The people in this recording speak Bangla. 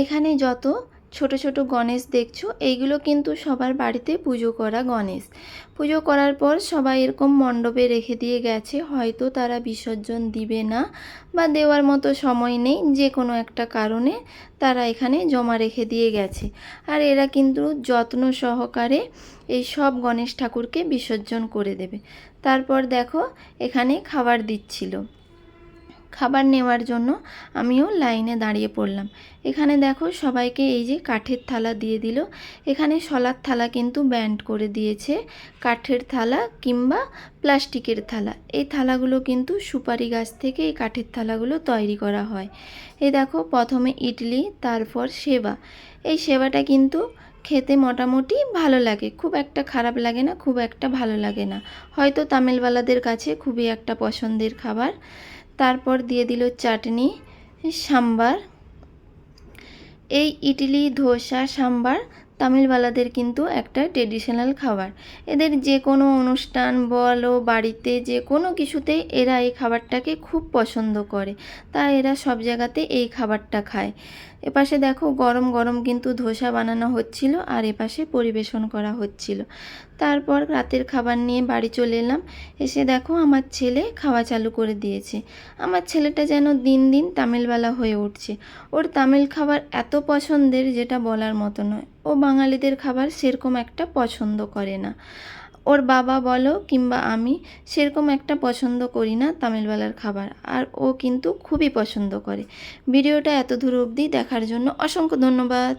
এখানে যত ছোট ছোট গণেশ দেখছো এইগুলো কিন্তু সবার বাড়িতে পুজো করা গণেশ। পুজো করার পর সবাই এরকম মণ্ডপে রেখে দিয়ে গেছে, হয়তো তারা বিসর্জন দিবে না বা দেওয়ার মতো সময় নেই, যে কোনো একটা কারণে তারা এখানে জমা রেখে দিয়ে গেছে। আর এরা কিন্তু যত্ন সহকারে এই সব গণেশ ঠাকুরকে বিসর্জন করে দেবে। তারপর দেখো এখানে খাবার দিচ্ছিল। খাবার নেওয়ার জন্য আমিও লাইনে দাঁড়িয়ে পড়লাম। এখানে দেখো সবাইকে এই যে কাঠের থালা দিয়ে দিল। এখানে শলার থালা কিন্তু ব্যান্ড করে দিয়েছে, কাঠের থালা কিংবা প্লাস্টিকের থালা। এই থালাগুলো কিন্তু সুপারি গাছ থেকে এই কাঠের থালাগুলো তৈরি করা হয়। এই দেখো প্রথমে ইডলি, তারপর সেবা। এই সেবাটা কিন্তু খেতে মোটামুটি ভালো লাগে, খুব একটা খারাপ লাগে না, খুব একটা ভালো লাগে না, হয়তো তামিলওয়ালাদের কাছে খুবই একটা পছন্দের খাবার। তারপর দিয়ে দিল চাটনি, সাম্বার। এই ইডলি, ধোসা, সাম্বার তামিলওয়ালাদের কিন্তু একটা ট্রেডিশনাল খাবার। এদের যে কোনো অনুষ্ঠান বলো, বাড়িতে যে কোনো কিছুতেই এরা এই খাবারটাকে খুব পছন্দ করে, তাই এরা সব জায়গাতে এই খাবারটা খায়। এপাশে দেখো গরম গরম কিন্তু ধোসা বানানো হচ্ছিল আর এপাশে পরিবেশন করা হচ্ছিল। তারপর রাতের খাবার নিয়ে বাড়ি চলে এলাম। এসে দেখো আমার ছেলে খাওয়া চালু করে দিয়েছে। আমার ছেলেটা যেন দিন দিন তামিলওয়ালা হয়ে উঠছে। ওর তামিল খাবার এত পছন্দের যেটা বলার মতো নয়। ও বাঙালিদের খাবার সেরকম একটা পছন্দ করে না। ওর বাবা বলো কিংবা আমি সেরকম একটা পছন্দ করি না তামিলওয়ালার খাবার, আর ও কিন্তু খুবই পছন্দ করে। ভিডিওটা এত দূর অবধি দেখার জন্য অসংখ্য ধন্যবাদ।